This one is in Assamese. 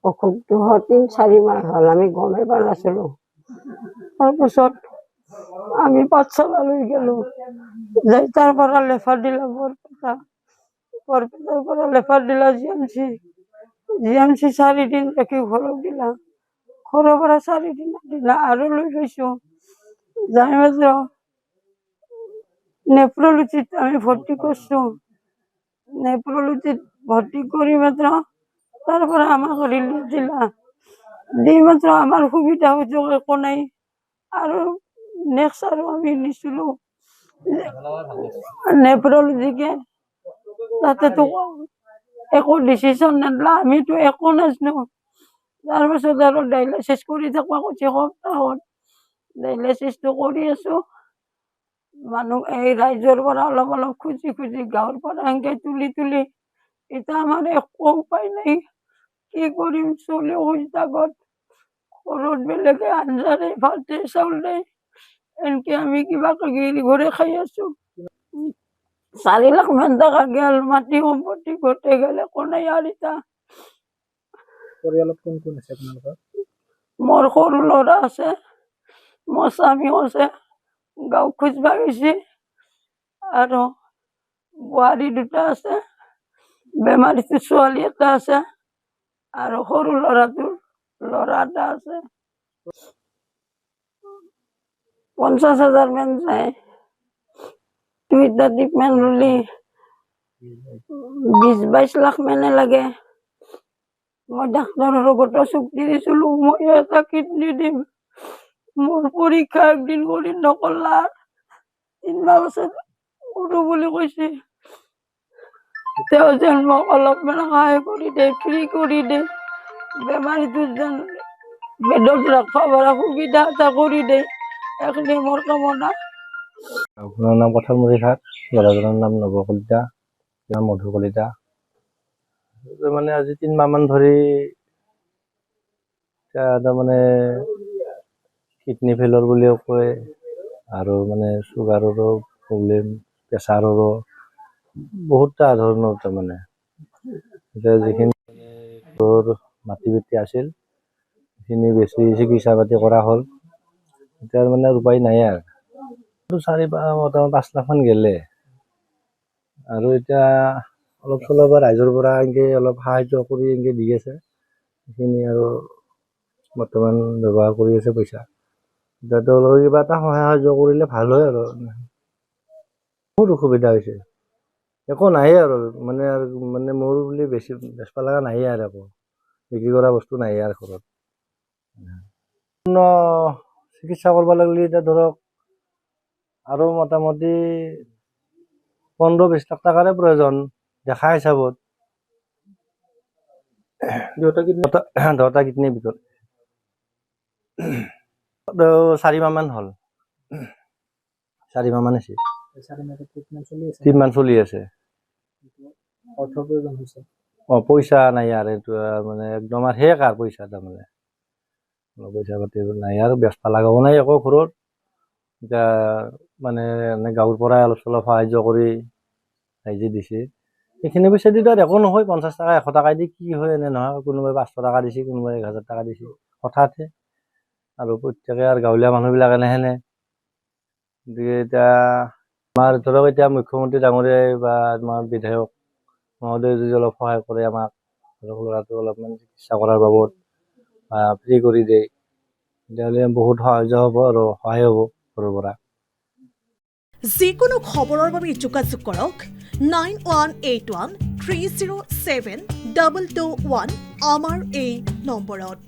অসুখটো 3-4 মাহ হ'ল আমি গমেই পোৱা নাছিলোঁ। তাৰপিছত আমি পাঠশালা লৈ গেলোঁ, যাই তাৰ পৰা লেফাৰ দিলা বৰপেটাৰ পৰা লেফাৰ দিলা জিএমচি 4 দিন ৰাখি ঘৰত দিলা, ঘৰৰ পৰা 4 দিন দিলা আৰু লৈ গৈছোঁ। যাই মাত্ৰ নেফ্ৰলজিত আমি ভৰ্তি কৰিছোঁ, নেফ্ৰলজিত ভৰ্তি কৰি মাত্ৰ তাৰ পৰা আমাক ৰিলিজ দিলা, দি মাত্ৰ আমাৰ সুবিধা সুযোগ একো নাই। আৰু নেক্সট আৰু আমি নিছিলোঁ নেফ্ৰলজিকে, তাতেতো একো ডিচিশ্যন নিদিলা, আমিতো একো নাজানো। তাৰপাছত আৰু ডায়েলাইচিছ কৰি থাকিব কৈছে সপ্তাহত, ডায়েলাইচিছটো কৰি আছোঁ। মানুহ এই ৰাইজৰ পৰা অলপ অলপ খুজি খুজি গাঁৱৰ পৰা এনেকৈ তুলি এতিয়া আমাৰ একো উপায় নাই, কি কৰিম? চলি জাগত ঘৰত বেলেগে আঞ্জাৰে ভাতে চাউল দেই, এনেকৈ আমি কিবা গিৰি ঘৰে খাই আছোঁ। 4 লাখ মান টকা গেল, মাটি সম্পত্তি গোটেই গেল, একো নাই আৰু এতিয়া। পৰিয়ালত কোন কোন আছে আপোনালোকৰ? মোৰ সৰু ল'ৰা আছে, মোৰ স্বামীও আছে, গাঁও খুজবা গৈছে, আৰু বোৱাৰী 2টা আছে, বেমাৰীটো ছোৱালী এটা আছে, আৰু সৰু ল'ৰাটোৰ ল'ৰা এটা আছে। 50,000 মান যায়, 2টা ট্ৰিটমেণ্ট ল'লি 20-22 লাখ মানে লাগে। মই ডাক্তৰৰ লগত চুক্তি দিছিলোঁ, মই এটা কিডনী দিম, মোৰ পৰীক্ষা একদিন কৰি নকলা, 3 মাহ পাছত কৰো বুলি কৈছে। তেওঁ যেন মোক অলপমান সহায় কৰি দে, ফ্ৰী কৰি দে, বেমাৰীটো যেন বেডত ৰাখিব পৰা সুবিধা এটা কৰি দে, এইখিনি মোৰ কামনা। আপোনাৰ নাম পথালমুখী ঘাট, ল'ৰাজনৰ নাম নৱ কলিতা, নাম মধু কলিতা। মানে আজি 3 মাহ মান ধৰি তাৰমানে কিডনী ফেইলৰ বুলিও কয়, আৰু মানে চুগাৰৰো প্ৰব্লেম, প্ৰেছাৰৰো বহুতটা ধৰণৰ। তাৰমানে এতিয়া যিখিনি ঘৰৰ মাটি বাৰী আছিল সেইখিনি বেছি চিকিৎসা পাতি কৰা হ'ল, এতিয়া মানে উপায় নাই আৰু। 4-5 লাখ মান গেলে, আৰু এতিয়া অলপ চলপ ৰাইজৰ পৰা এনেকৈ অলপ সাহাৰ্য কৰি এনেকৈ দি আছে, সেইখিনি আৰু বৰ্তমান ব্যৱহাৰ কৰি আছে পইচা। এতিয়া তেওঁলোকে কিবা এটা সহায় সাহাৰ্য কৰিলে ভাল হয় আৰু। বহুত অসুবিধা হৈছে, একো নাইয়ে আৰু মানে মোৰ বুলি বেছি বেচব লগা নাইয়ে আৰু, একো বিক্ৰী কৰা বস্তু নাইয়ে আৰু ঘৰত। চিকিৎসা কৰিব লাগিলে এতিয়া ধৰক আৰু মোটামুটি 15-20 লাখ টকাৰে প্ৰয়োজন দেখা হিচাপত। 2টা কিডনীৰ ভিতৰত 4 মাহ মান হ'ল, 4 মাহ মান হৈছে, ট্ৰিটমেণ্ট চলি আছে। পইচা নাই আৰু, এইটো মানে একদম আৰু শেষ আৰু পইচা, তাৰমানে পইচা পাতি নাই আৰু, বেচবা লগাও নাই একো ঘৰত। এতিয়া মানে গাঁৱৰ পৰাই অলপ চলপ সাহাৰ্য কৰি ৰাইজে দিছে, সেইখিনি পইচা দি তাত একো নহয়। 50 টকা 100 টকা দি কি হয় এনে নহয়, কোনোবাই 500 টকা দিছে, কোনোবাই 1000 টকা দিছে হঠাতে, আৰু প্ৰত্যেকে আৰু গাঁৱলীয়া মানুহবিলাক এনেহেনে। গতিকে এতিয়া আমাৰ ধৰক এতিয়া মুখ্যমন্ত্ৰী ডাঙৰীয়াই বা আমাৰ বিধায়ক মহোদয়ে যদি অলপ সহায় কৰে আমাক, ধৰক ল'ৰাটো অলপমান চিকিৎসা কৰাৰ বাবদ বা ফ্ৰী কৰি দিয়ে, তেতিয়াহ'লে বহুত সাহাৰ্য হ'ব আৰু সহায় হ'ব ঘৰৰ পৰা। যিকোনো খবৰৰ বাবে যোগাযোগ কৰক 9181 307 221 আমাৰ এই নম্বৰত।